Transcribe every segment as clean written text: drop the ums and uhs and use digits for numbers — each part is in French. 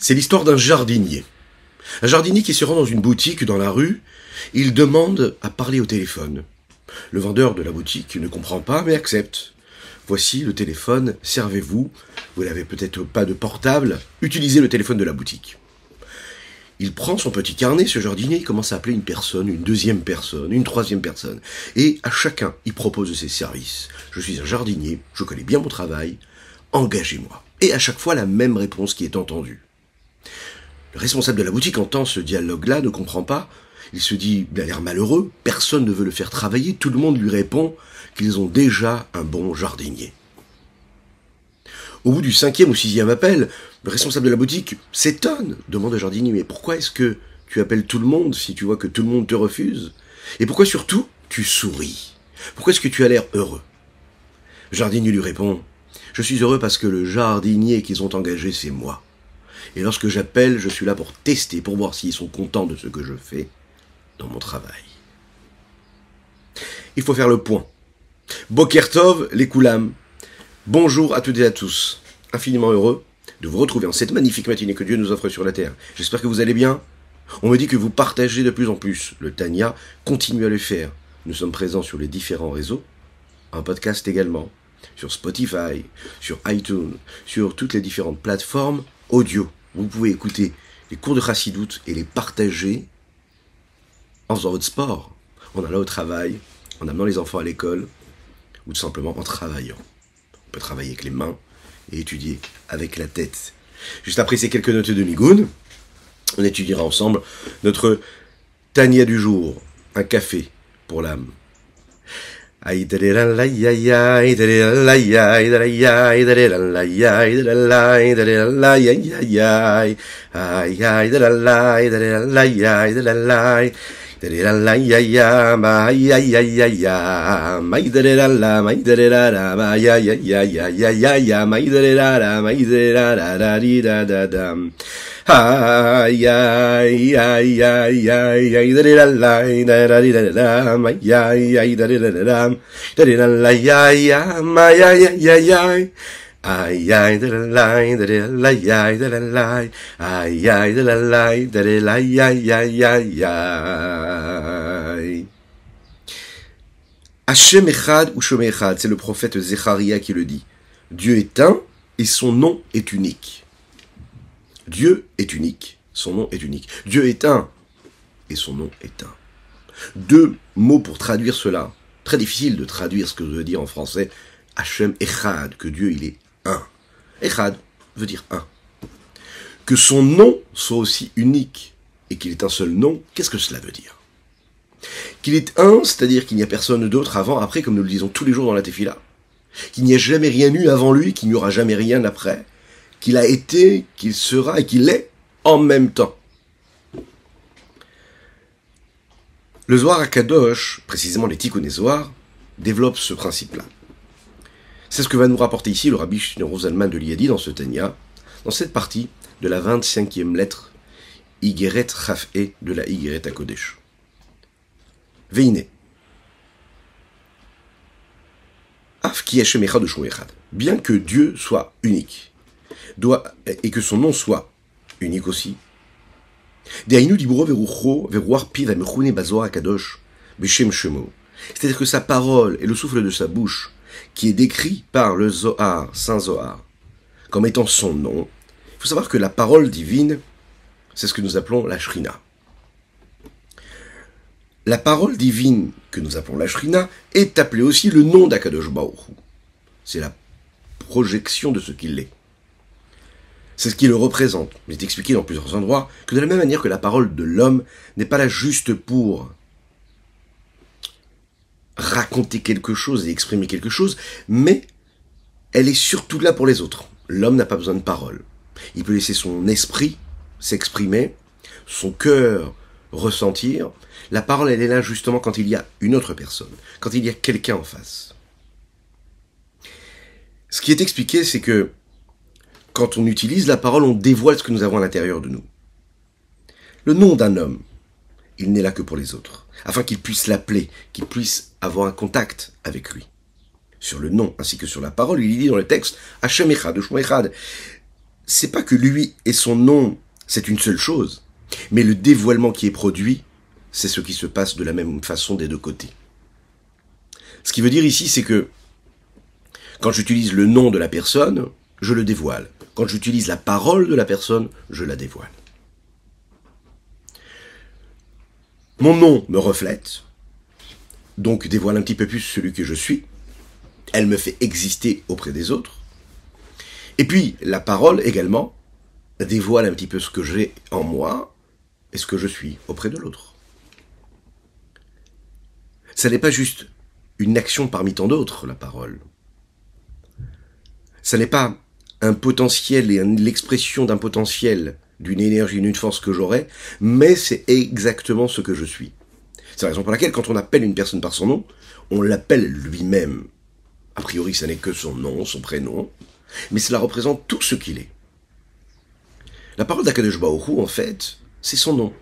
C'est l'histoire d'un jardinier. Un jardinier qui se rend dans une boutique dans la rue, il demande à parler au téléphone. Le vendeur de la boutique ne comprend pas, mais accepte. Voici le téléphone, servez-vous. Vous n'avez peut-être pas de portable, utilisez le téléphone de la boutique. Il prend son petit carnet, ce jardinier, il commence à appeler une personne, une deuxième personne, une troisième personne. Et à chacun, il propose ses services. Je suis un jardinier, je connais bien mon travail, engagez-moi. Et à chaque fois, la même réponse qui est entendue. Le responsable de la boutique entend ce dialogue-là, ne comprend pas. Il se dit, il a l'air malheureux, personne ne veut le faire travailler, tout le monde lui répond qu'ils ont déjà un bon jardinier. Au bout du 5e ou 6e appel, le responsable de la boutique s'étonne, demande au jardinier, mais pourquoi est-ce que tu appelles tout le monde si tu vois que tout le monde te refuse? Et pourquoi surtout tu souris? Pourquoi est-ce que tu as l'air heureux? Le jardinier lui répond, je suis heureux parce que le jardinier qu'ils ont engagé, c'est moi. Et lorsque j'appelle, je suis là pour tester, pour voir s'ils sont contents de ce que je fais dans mon travail. Il faut faire le point. Boker Tov, les Koulam. Bonjour à toutes et à tous. Infiniment heureux de vous retrouver en cette magnifique matinée que Dieu nous offre sur la terre. J'espère que vous allez bien. On me dit que vous partagez de plus en plus le Tanya. Continuez à le faire. Nous sommes présents sur les différents réseaux. Un podcast également. Sur Spotify, sur iTunes, sur toutes les différentes plateformes audio. Vous pouvez écouter les cours de Chassidoute et les partager en faisant votre sport, en allant au travail, en amenant les enfants à l'école, ou tout simplement en travaillant. On peut travailler avec les mains et étudier avec la tête. Juste après ces quelques notes de Nigoun, on étudiera ensemble notre Tanya du jour, un café pour l'âme. Aïe la la ya ya, aïe la la ya, aïe la ya, aïe la la ya, aïe la la, aïe la ya ya ya, aïe aïe la la, aïe la ya, aïe la la, aïe la ya ya, ma aïe aïe aïe aïe ya, ma aïe la la, ma aïe la la, ma ya ya ya ya ya ya ya, ma aïe la la, ma aïe la la la di da da da. Ay ay ay ay ay ay da da la da da da da ma ya ay da da da da la ya ya ma ya ya ya ya ay ay da la ya da la ay ay da la ya ya ya ya. Hashem Echad ou Shomé Echad, c'est le prophète Zecharia qui le dit. Dieu est un et son nom est unique. Dieu est unique, son nom est unique. Dieu est un, et son nom est un. Deux mots pour traduire cela. Très difficile de traduire ce que veut dire en français Hashem Echad, que Dieu il est un. Echad veut dire un. Que son nom soit aussi unique, et qu'il est un seul nom, qu'est-ce que cela veut dire? Qu'il est un, c'est-à-dire qu'il n'y a personne d'autre avant, après, comme nous le disons tous les jours dans la Tefila. Qu'il n'y a jamais rien eu avant lui, qu'il n'y aura jamais rien après. Qu'il a été, qu'il sera et qu'il est en même temps. Le Zohar HaKadosh, précisément les Tikkun Zohar, développe ce principe-là. C'est ce que va nous rapporter ici le Rabbi Shneur Zalman de Liadi dans ce Tanya, dans cette partie de la 25e lettre, Igeret Chaf'e de la Igeret HaKodesh. Veine. Af ki Hashem Echad U'Shmo Echad. Bien que Dieu soit unique, et que son nom soit unique aussi. C'est-à-dire que sa parole et le souffle de sa bouche, qui est décrit par le Zohar, Saint Zohar, comme étant son nom, il faut savoir que la parole divine, c'est ce que nous appelons la Shrina. La parole divine que nous appelons la Shrina est appelée aussi le nom d'Akadosh Baruch Hu. C'est la projection de ce qu'il est. C'est ce qui le représente. Il est expliqué dans plusieurs endroits que de la même manière que la parole de l'homme n'est pas là juste pour raconter quelque chose et exprimer quelque chose, mais elle est surtout là pour les autres. L'homme n'a pas besoin de parole. Il peut laisser son esprit s'exprimer, son cœur ressentir. La parole, elle est là justement quand il y a une autre personne, quand il y a quelqu'un en face. Ce qui est expliqué, c'est que quand on utilise la parole, on dévoile ce que nous avons à l'intérieur de nous. Le nom d'un homme, il n'est là que pour les autres, afin qu'ils puissent l'appeler, qu'ils puissent avoir un contact avec lui. Sur le nom ainsi que sur la parole, il est dit dans le texte Hashem Echad, U'Shmo Echad. c'est pas que lui et son nom, c'est une seule chose, mais le dévoilement qui est produit, c'est ce qui se passe de la même façon des deux côtés. Ce qui veut dire ici, c'est que quand j'utilise le nom de la personne, je le dévoile. Quand j'utilise la parole de la personne, je la dévoile. Mon nom me reflète, donc dévoile un petit peu plus celui que je suis. Elle me fait exister auprès des autres. Et puis, la parole également dévoile un petit peu ce que j'ai en moi et ce que je suis auprès de l'autre. Ça n'est pas juste une action parmi tant d'autres, la parole. Ça n'est pas un potentiel et l'expression d'un potentiel, d'une énergie, d'une force que j'aurai, mais c'est exactement ce que je suis. C'est la raison pour laquelle, quand on appelle une personne par son nom, on l'appelle lui-même. A priori, ça n'est que son nom, son prénom, mais cela représente tout ce qu'il est. La parole d'Akadosh Baruch Hu, en fait, c'est son nom.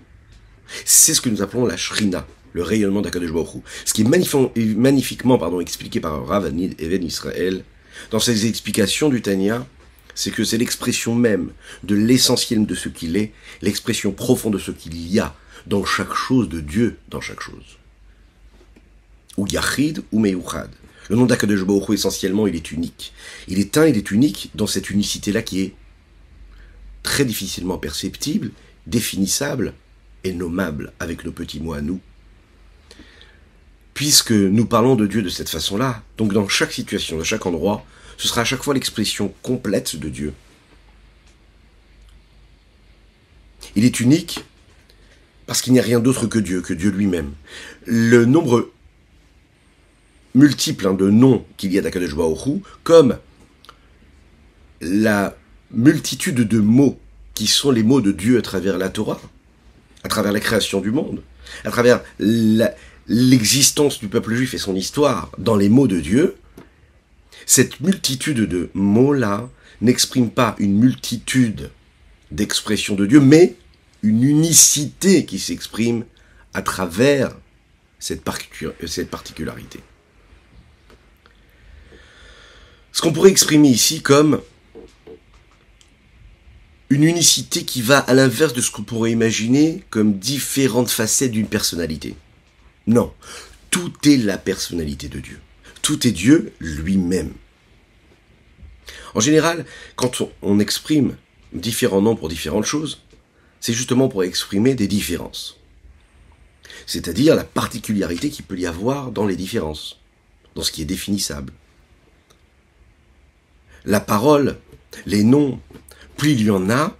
C'est ce que nous appelons la Shrina, le rayonnement d'Akadosh Baruch Hu. Ce qui est magnifiquement expliqué par Rav Even Israël, dans ses explications du Tanya, c'est que c'est l'expression même de l'essentiel de ce qu'il est, l'expression profonde de ce qu'il y a dans chaque chose de Dieu, dans chaque chose. Ou Yachid ou Meyuchad. Le nom d'Akadosh Baruch Hu, essentiellement, il est unique. Il est unique dans cette unicité-là qui est très difficilement perceptible, définissable et nommable avec nos petits mots à nous. Puisque nous parlons de Dieu de cette façon-là, donc dans chaque situation, dans chaque endroit, ce sera à chaque fois l'expression complète de Dieu. Il est unique parce qu'il n'y a rien d'autre que Dieu lui-même. Le nombre multiple de noms qu'il y a d'Akadosh Baruch Hu, comme la multitude de mots qui sont les mots de Dieu à travers la Torah, à travers la création du monde, à travers l'existence du peuple juif et son histoire dans les mots de Dieu, cette multitude de mots-là n'exprime pas une multitude d'expressions de Dieu, mais une unicité qui s'exprime à travers cette particularité. Ce qu'on pourrait exprimer ici comme une unicité qui va à l'inverse de ce qu'on pourrait imaginer comme différentes facettes d'une personnalité. Non, tout est la personnalité de Dieu. Tout est Dieu lui-même. En général, quand on exprime différents noms pour différentes choses, c'est justement pour exprimer des différences. C'est-à-dire la particularité qu'il peut y avoir dans les différences, dans ce qui est définissable. La parole, les noms, plus il y en a,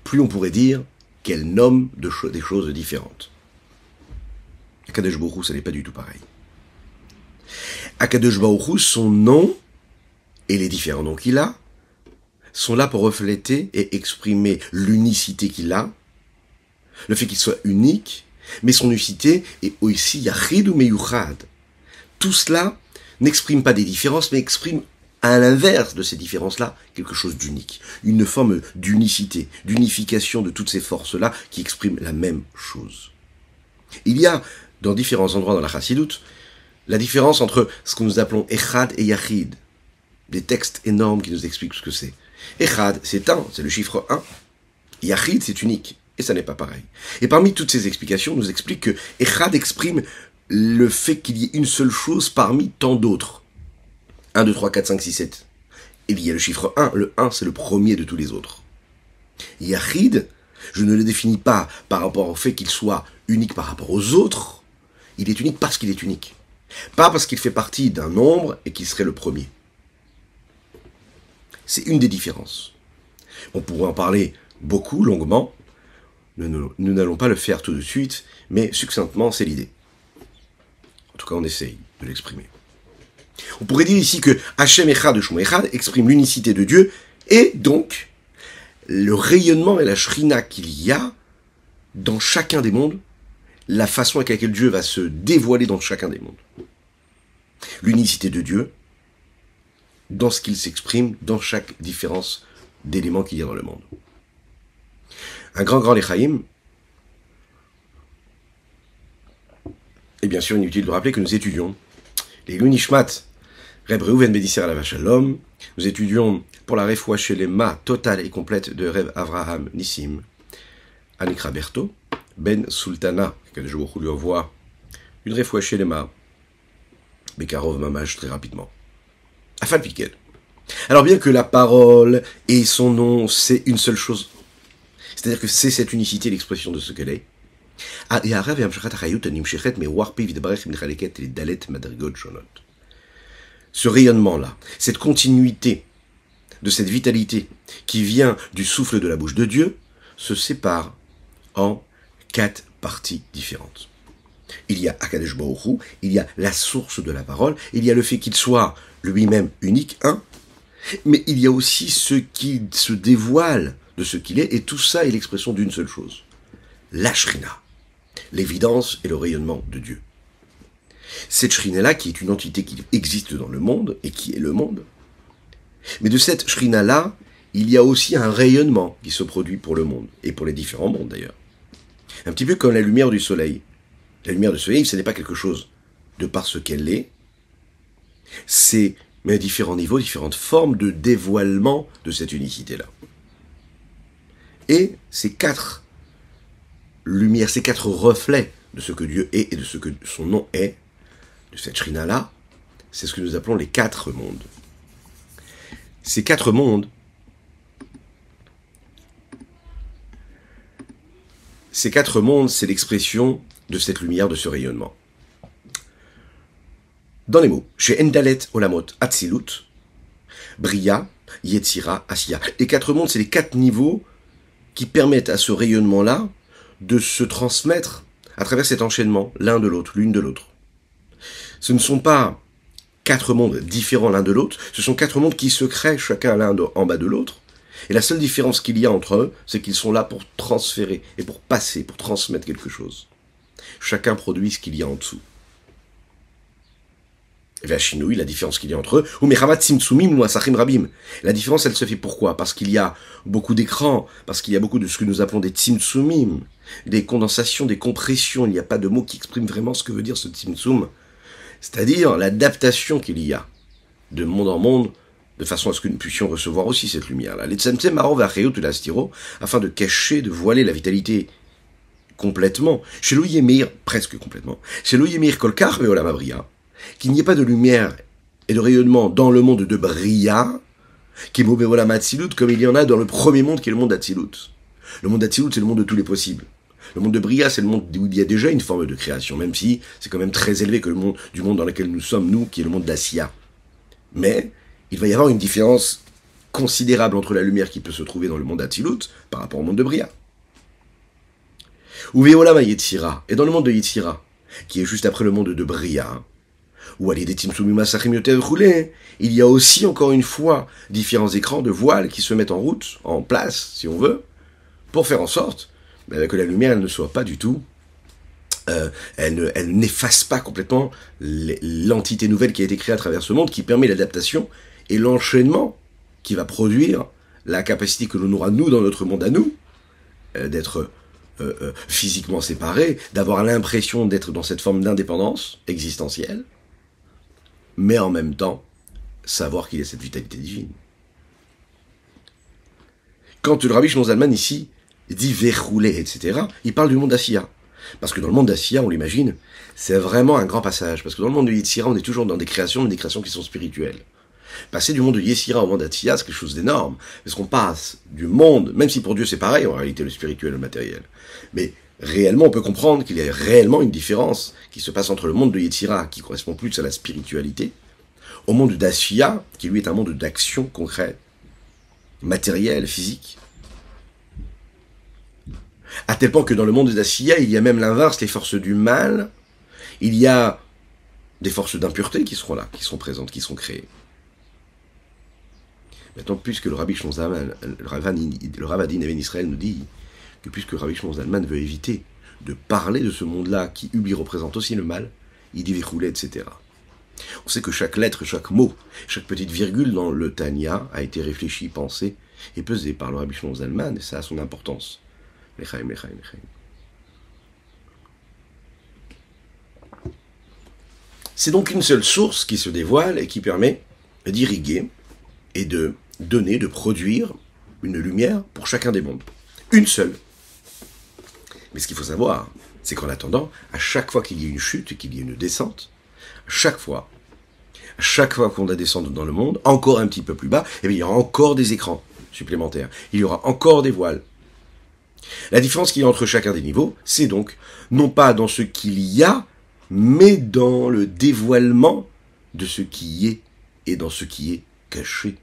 plus on pourrait dire qu'elle nomme des choses différentes. Akadosh Baruch Hu, ça n'est pas du tout pareil. Akadosh Baruch Hu, son nom et les différents noms qu'il a sont là pour refléter et exprimer l'unicité qu'il a, le fait qu'il soit unique, mais son unicité est aussi Yachid ou Meyuchad. Tout cela n'exprime pas des différences, mais exprime à l'inverse de ces différences-là, quelque chose d'unique. Une forme d'unicité, d'unification de toutes ces forces-là qui expriment la même chose. Il y a, dans différents endroits dans la Chassidoute, la différence entre ce que nous appelons Echad et Yachid. Des textes énormes qui nous expliquent ce que c'est. Echad, c'est un, c'est le chiffre 1. Yachid, c'est unique. Et ça n'est pas pareil. Et parmi toutes ces explications, on nous explique que Echad exprime le fait qu'il y ait une seule chose parmi tant d'autres. 1, 2, 3, 4, 5, 6, 7. Il y a le chiffre 1. Le 1, c'est le premier de tous les autres. Yachid, je ne le définis pas par rapport au fait qu'il soit unique par rapport aux autres. Il est unique parce qu'il est unique. Pas parce qu'il fait partie d'un nombre et qu'il serait le premier. C'est une des différences. On pourrait en parler beaucoup, longuement. Nous n'allons pas le faire tout de suite, mais succinctement, c'est l'idée. En tout cas, on essaye de l'exprimer. On pourrait dire ici que Hachem Echad, Shmo Echad exprime l'unicité de Dieu et donc le rayonnement et la shrina qu'il y a dans chacun des mondes, la façon avec laquelle Dieu va se dévoiler dans chacun des mondes. L'unicité de Dieu dans ce qu'il s'exprime dans chaque différence d'éléments qu'il y a dans le monde. Un grand Lechaïm, et bien sûr inutile de rappeler que nous étudions les Lunishmat, Reb Reuven Ben Isser Alav Shalom, nous étudions pour la refoua shelema totale et complète de Rev Avraham Nissim, Anikra Berto, Ben Sultana, que je vous lui envoie une refoua shelema, Bekarov Mamash très rapidement. Afin Piquet. Alors bien que la parole et son nom, c'est une seule chose, c'est-à-dire que c'est cette unicité, l'expression de ce qu'elle est, ce rayonnement-là, cette continuité de cette vitalité qui vient du souffle de la bouche de Dieu, se sépare en 4 parties différentes. Il y a Akadosh Baruch Hu, il y a la source de la parole, il y a le fait qu'il soit lui-même unique, un, mais il y a aussi ce qui se dévoile de ce qu'il est, et tout ça est l'expression d'une seule chose, la Shrina, l'évidence et le rayonnement de Dieu. Cette Shrina-là, qui est une entité qui existe dans le monde, et qui est le monde, mais de cette Shrina-là, il y a aussi un rayonnement qui se produit pour le monde, et pour les différents mondes d'ailleurs. Un petit peu comme la lumière du soleil. La lumière du soleil, ce n'est pas quelque chose de par ce qu'elle est, c'est mais à différents niveaux, différentes formes de dévoilement de cette unicité-là. Et ces 4 lumières, ces 4 reflets de ce que Dieu est et de ce que son nom est, de cette Shrina-là, c'est ce que nous appelons les 4 mondes. Ces 4 mondes, c'est l'expression de cette lumière, de ce rayonnement. Dans les mots, chez Endalet Olamot Atzilut, Bria, Yetzira, Asiya. Les 4 mondes, c'est les 4 niveaux qui permettent à ce rayonnement-là de se transmettre à travers cet enchaînement, l'un de l'autre, l'une de l'autre. Ce ne sont pas 4 mondes différents l'un de l'autre, ce sont 4 mondes qui se créent chacun l'un en bas de l'autre, et la seule différence qu'il y a entre eux, c'est qu'ils sont là pour transférer, et pour passer, pour transmettre quelque chose. Chacun produit ce qu'il y a en dessous. Et bien, Shinui, la différence qu'il y a entre eux, ou Mechamat Simtsumim ou Asachim Rabim. La différence, elle se fait pourquoi? Parce qu'il y a beaucoup d'écrans, parce qu'il y a beaucoup de ce que nous appelons des Tsimtsumim, des condensations, des compressions. Il n'y a pas de mot qui exprime vraiment ce que veut dire ce Tsimtsum. C'est-à-dire l'adaptation qu'il y a de monde en monde, de façon à ce que nous puissions recevoir aussi cette lumière-là. Les Tsemtsem Marov Achayot de l'Astiro, afin de cacher, de voiler la vitalité complètement. Chez Louyemir, presque complètement. Chez Louyemir Kolkar Veolam Abria, qu'il n'y ait pas de lumière et de rayonnement dans le monde de Bria, qui est Mobevolam Atzilut, comme il y en a dans le premier monde qui est le monde d'Atzilut. Le monde d'Atzilut, c'est le monde de tous les possibles. Le monde de Bria, c'est le monde où il y a déjà une forme de création, même si c'est quand même très élevé que le monde du monde dans lequel nous sommes, nous, qui est le monde d'Asiya. Mais il va y avoir une différence considérable entre la lumière qui peut se trouver dans le monde d'Atzilut par rapport au monde de Bria. Ou Veolam Yetzira, et dans le monde de Yetzira, qui est juste après le monde de Bria, ou à l'idée il y a aussi, encore une fois, différents écrans de voiles qui se mettent en route, en place, si on veut, pour faire en sorte que la lumière elle ne soit pas du tout, elle n'efface pas complètement l'entité nouvelle qui a été créée à travers ce monde, qui permet l'adaptation et l'enchaînement qui va produire la capacité que l'on aura, nous, dans notre monde à nous, d'être physiquement séparés, d'avoir l'impression d'être dans cette forme d'indépendance existentielle, mais en même temps, savoir qu'il y a cette vitalité divine. Quand le Rabbi Shimon Zalman ici dit verroulé, etc., il parle du monde d'Asiya. Parce que dans le monde d'Asiya, on l'imagine, c'est vraiment un grand passage. Parce que dans le monde de Yetzira, on est toujours dans des créations, mais des créations qui sont spirituelles. Passer du monde de Yetzira au monde d'Asiya, c'est quelque chose d'énorme. Parce qu'on passe du monde, même si pour Dieu c'est pareil, en réalité, le spirituel et le matériel. Mais réellement, on peut comprendre qu'il y a réellement une différence qui se passe entre le monde de Yetzira, qui correspond plus à la spiritualité, au monde d'Asiya, qui lui est un monde d'action concrète, matériel, physique. À tel point que dans le monde d'Asiya, il y a même l'inverse, les forces du mal, il y a des forces d'impureté qui seront là, qui seront présentes, qui seront créées. Maintenant, puisque le Rabbi Shimon Zalman, le Ravadin Even Israël nous dit que puisque le Rabbi Shimon Zalman veut éviter de parler de ce monde-là qui lui représente aussi le mal, il dit vichoulé, etc. On sait que chaque lettre, chaque mot, chaque petite virgule dans le Tanya a été réfléchi, pensé et pesé par le Rabbi Shimon Zalman, et ça a son importance. Lechaim, lechaim, lechaim. C'est donc une seule source qui se dévoile et qui permet d'irriguer et de donné de produire une lumière pour chacun des mondes. Une seule. Mais ce qu'il faut savoir, c'est qu'en attendant, à chaque fois qu'il y a une chute et qu'il y a une descente, à chaque fois qu'on va descendre dans le monde, encore un petit peu plus bas, eh bien, il y aura encore des écrans supplémentaires. Il y aura encore des voiles. La différence qu'il y a entre chacun des niveaux, c'est donc, non pas dans ce qu'il y a, mais dans le dévoilement de ce qui y est et dans ce qui est caché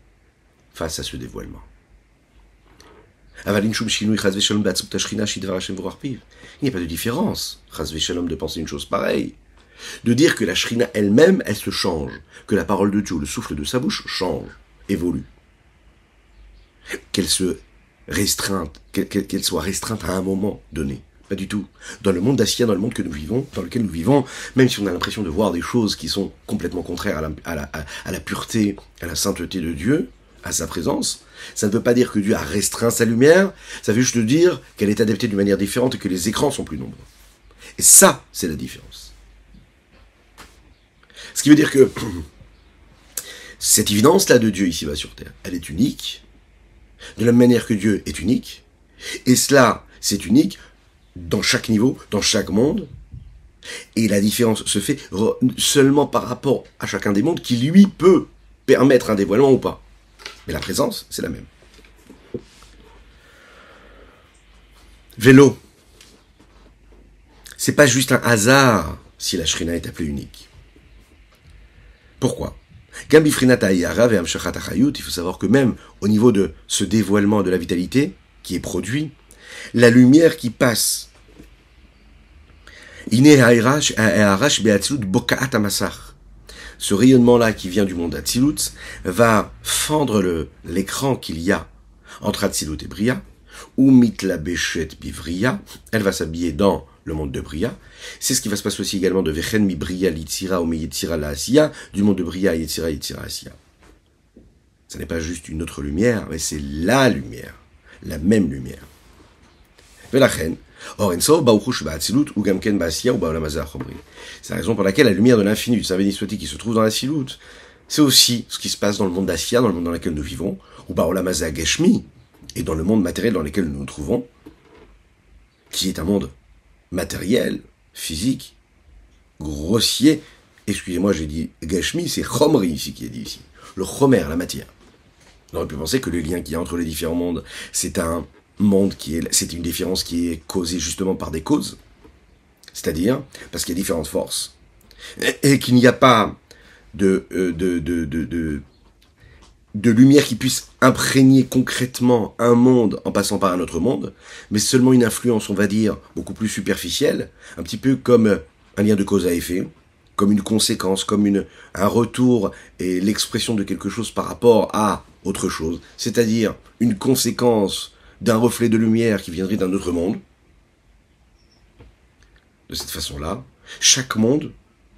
face à ce dévoilement. Il n'y a pas de différence, de penser une chose pareille, de dire que la Shrina elle-même, elle se change, que la parole de Dieu, le souffle de sa bouche change, évolue, qu'elle soit restreinte à un moment donné. Pas du tout. Dans le monde d'Assia, dans le monde que nous vivons, dans lequel nous vivons, même si on a l'impression de voir des choses qui sont complètement contraires à la pureté, à la sainteté de Dieu, à sa présence, ça ne veut pas dire que Dieu a restreint sa lumière, ça veut juste dire qu'elle est adaptée d'une manière différente et que les écrans sont plus nombreux. Et ça, c'est la différence. Ce qui veut dire que cette évidence-là de Dieu ici-bas sur Terre, elle est unique, de la même manière que Dieu est unique, et cela, c'est unique dans chaque niveau, dans chaque monde, et la différence se fait seulement par rapport à chacun des mondes qui, lui, peut permettre un dévoilement ou pas. Mais la présence, c'est la même. Vélo. C'est pas juste un hasard si la Shrina est appelée unique. Pourquoi ? Il faut savoir que même au niveau de ce dévoilement de la vitalité qui est produit, la lumière qui passe, ce rayonnement-là qui vient du monde d'Atsilut va fendre l'écran qu'il y a entre Atsilut et Bria, ou mitla beshet bivria, elle va s'habiller dans le monde de Bria. C'est ce qui va se passer aussi également de Vechen mi Bria litzira ou mi yetzira la Asiya, du monde de Bria yetzira Asiya. Ce n'est pas juste une autre lumière, mais c'est la lumière, la même lumière. Velachen, c'est la raison pour laquelle la lumière de l'infini, du Saint béni soit-il, qui se trouve dans la Silut, c'est aussi ce qui se passe dans le monde d'Assia, dans le monde dans lequel nous vivons, ou Baolamazah Geshmi, et dans le monde matériel dans lequel nous nous trouvons, qui est un monde matériel, physique, grossier. Excusez-moi, j'ai dit Geshmi, c'est Chomri ici qui est dit ici. Le Chomer, la matière. On aurait pu penser que le lien qu'il y a entre les différents mondes, c'est un monde c'est une différence qui est causée justement par des causes, c'est-à-dire parce qu'il y a différentes forces et qu'il n'y a pas de lumière qui puisse imprégner concrètement un monde en passant par un autre monde, mais seulement une influence, on va dire, beaucoup plus superficielle, un petit peu comme un lien de cause à effet, comme une conséquence, comme un retour et l'expression de quelque chose par rapport à autre chose, c'est-à-dire une conséquence d'un reflet de lumière qui viendrait d'un autre monde. De cette façon-là, chaque monde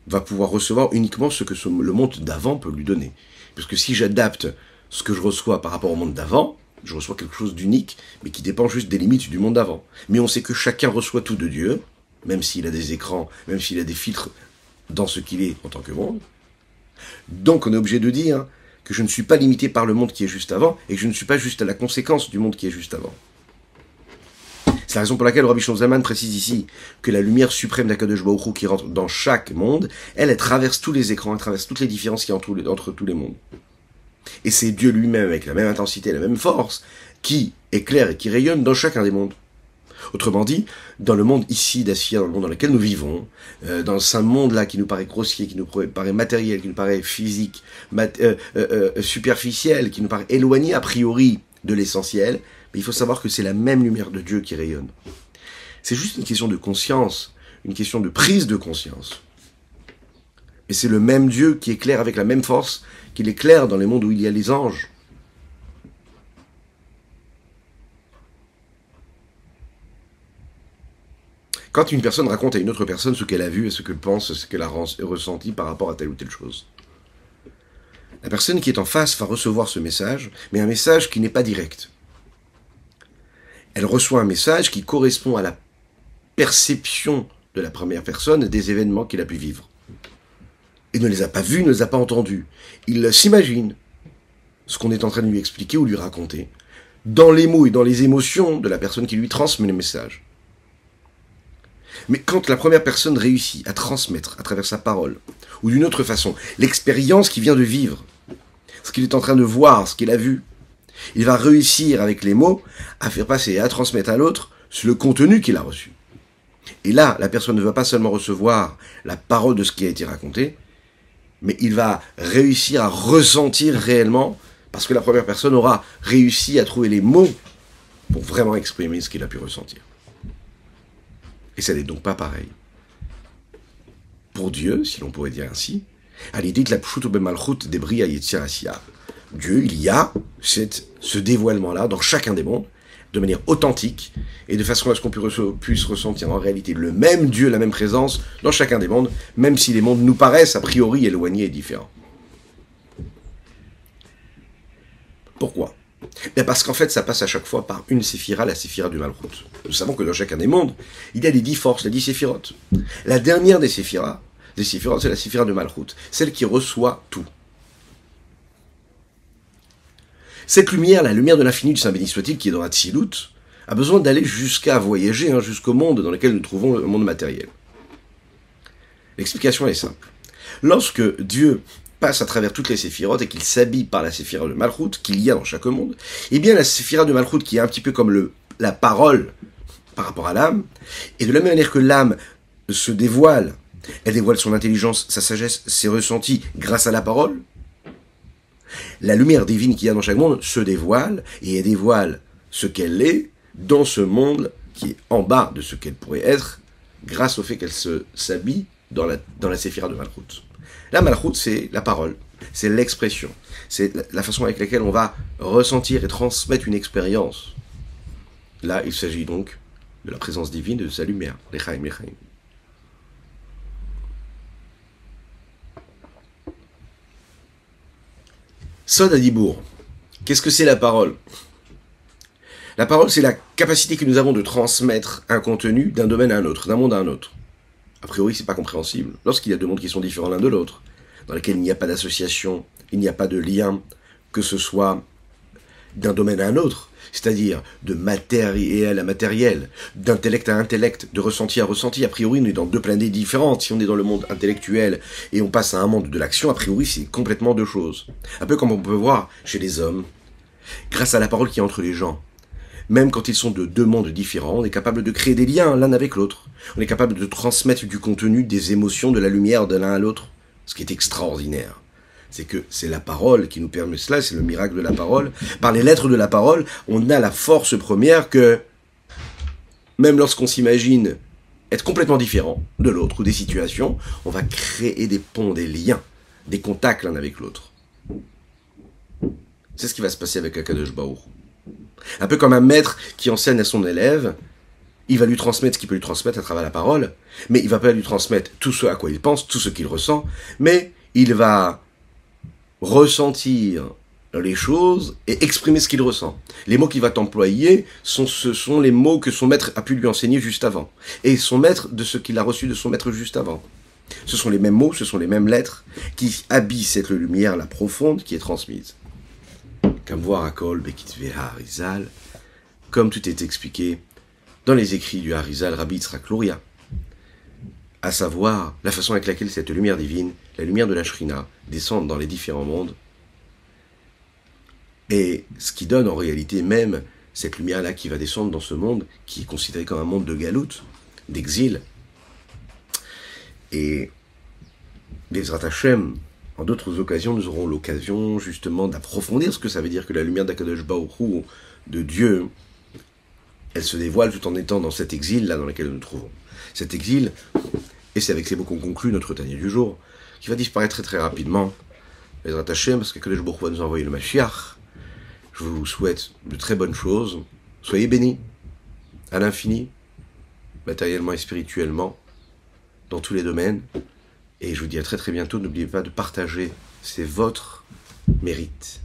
va pouvoir recevoir uniquement ce que le monde d'avant peut lui donner. Parce que si j'adapte ce que je reçois par rapport au monde d'avant, je reçois quelque chose d'unique, mais qui dépend juste des limites du monde d'avant. Mais on sait que chacun reçoit tout de Dieu, même s'il a des écrans, même s'il a des filtres dans ce qu'il est en tant que monde. Donc on est obligé de dire que je ne suis pas limité par le monde qui est juste avant, et que je ne suis pas juste à la conséquence du monde qui est juste avant. C'est la raison pour laquelle Rabbi Shlomo Zalman précise ici que la lumière suprême d'Akadosh Baruch Hu qui rentre dans chaque monde, elle traverse tous les écrans, elle traverse toutes les différences qu'il y a entre tous les mondes. Et c'est Dieu lui-même, avec la même intensité, la même force, qui éclaire et qui rayonne dans chacun des mondes. Autrement dit, dans le monde ici d'Assia, dans le monde dans lequel nous vivons, dans ce monde-là qui nous paraît grossier, qui nous paraît matériel, qui nous paraît physique, superficiel, qui nous paraît éloigné a priori de l'essentiel, mais il faut savoir que c'est la même lumière de Dieu qui rayonne. C'est juste une question de conscience, une question de prise de conscience. Et c'est le même Dieu qui éclaire avec la même force qu'il éclaire dans les mondes où il y a les anges. Quand une personne raconte à une autre personne ce qu'elle a vu et ce qu'elle pense, ce qu'elle a ressenti par rapport à telle ou telle chose, la personne qui est en face va recevoir ce message, mais un message qui n'est pas direct. Elle reçoit un message qui correspond à la perception de la première personne des événements qu'il a pu vivre. Il ne les a pas vus, ne les a pas entendus. Il s'imagine ce qu'on est en train de lui expliquer ou lui raconter, dans les mots et dans les émotions de la personne qui lui transmet le message. Mais quand la première personne réussit à transmettre à travers sa parole, ou d'une autre façon, l'expérience qu'il vient de vivre, ce qu'il est en train de voir, ce qu'il a vu, il va réussir avec les mots à faire passer et à transmettre à l'autre le contenu qu'il a reçu. Et là, la personne ne va pas seulement recevoir la parole de ce qui a été raconté, mais il va réussir à ressentir réellement, parce que la première personne aura réussi à trouver les mots pour vraiment exprimer ce qu'il a pu ressentir. Et ça n'est donc pas pareil. Pour Dieu, si l'on pourrait dire ainsi, à l'idée de la pshut bemalchut debri ayetzir asiya, Dieu, il y a ce dévoilement-là dans chacun des mondes, de manière authentique, et de façon à ce qu'on puisse ressentir en réalité le même Dieu, la même présence dans chacun des mondes, même si les mondes nous paraissent a priori éloignés et différents. Pourquoi ? Bien parce qu'en fait, ça passe à chaque fois par une séphira, la séphira du Malchut. Nous savons que dans chacun des mondes, il y a les 10 forces, les 10 séphirotes. La dernière des séphirotes, c'est la séphira de Malchut, celle qui reçoit tout. Cette lumière, la lumière de l'infini du Saint béni soit-il, qui est dans la Tzilut, a besoin d'aller jusqu'à voyager, jusqu'au monde dans lequel nous trouvons le monde matériel. L'explication est simple. Lorsque Dieu passe à travers toutes les séphirotes et qu'il s'habille par la séphira de Malchut qu'il y a dans chaque monde, eh bien la séphira de Malchut qui est un petit peu comme la parole par rapport à l'âme, et de la même manière que l'âme se dévoile, elle dévoile son intelligence, sa sagesse, ses ressentis grâce à la parole, la lumière divine qu'il y a dans chaque monde se dévoile, et elle dévoile ce qu'elle est dans ce monde qui est en bas de ce qu'elle pourrait être, grâce au fait qu'elle s'habille dans la séphira de Malchut. La Malchut, c'est la parole, c'est l'expression, c'est la façon avec laquelle on va ressentir et transmettre une expérience. Là, il s'agit donc de la présence divine, de sa lumière, l'Echaim, l'Echaim. Sod Adibour. Qu'est-ce que c'est la parole ? La parole, c'est la capacité que nous avons de transmettre un contenu d'un domaine à un autre, d'un monde à un autre. A priori, c'est pas compréhensible. Lorsqu'il y a deux mondes qui sont différents l'un de l'autre, dans lesquels il n'y a pas d'association, il n'y a pas de lien, que ce soit d'un domaine à un autre, c'est-à-dire de matériel à matériel, d'intellect à intellect, de ressenti à ressenti. A priori, on est dans deux planètes différentes. Si on est dans le monde intellectuel et on passe à un monde de l'action, a priori, c'est complètement deux choses. Un peu comme on peut voir chez les hommes, grâce à la parole qui est entre les gens. Même quand ils sont de deux mondes différents, on est capable de créer des liens l'un avec l'autre. On est capable de transmettre du contenu, des émotions, de la lumière de l'un à l'autre. Ce qui est extraordinaire, c'est que c'est la parole qui nous permet cela, c'est le miracle de la parole. Par les lettres de la parole, on a la force première que, même lorsqu'on s'imagine être complètement différent de l'autre ou des situations, on va créer des ponts, des liens, des contacts l'un avec l'autre. C'est ce qui va se passer avec Akadosh Baruch. Un peu comme un maître qui enseigne à son élève, il va lui transmettre ce qu'il peut lui transmettre à travers la parole, mais il ne va pas lui transmettre tout ce à quoi il pense, tout ce qu'il ressent, mais il va ressentir les choses et exprimer ce qu'il ressent. Les mots qu'il va employer, ce sont les mots que son maître a pu lui enseigner juste avant, et son maître de ce qu'il a reçu de son maître juste avant. Ce sont les mêmes mots, ce sont les mêmes lettres qui habillent cette lumière, la profonde, qui est transmise. Comme voir à Kol, Bekitve Harizal, comme tout est expliqué dans les écrits du Harizal Rabbi Yitzhak Luria, à savoir la façon avec laquelle cette lumière divine, la lumière de la Shrina, descend dans les différents mondes, et ce qui donne en réalité même cette lumière-là qui va descendre dans ce monde, qui est considéré comme un monde de galoute, d'exil. Et Bezrat Hashem, en d'autres occasions, nous aurons l'occasion justement d'approfondir ce que ça veut dire que la lumière d'Akadosh Baruch Hu, de Dieu, elle se dévoile tout en étant dans cet exil-là dans lequel nous nous trouvons. Cet exil, et c'est avec ces mots qu'on conclut notre Tanya du jour, qui va disparaître très très rapidement, Bezrat Hashem, parce qu'Akadosh Baruch Hu va nous envoyer le Mashiach. Je vous souhaite de très bonnes choses. Soyez bénis, à l'infini, matériellement et spirituellement, dans tous les domaines. Et je vous dis à très très bientôt. N'oubliez pas de partager, c'est votre mérite.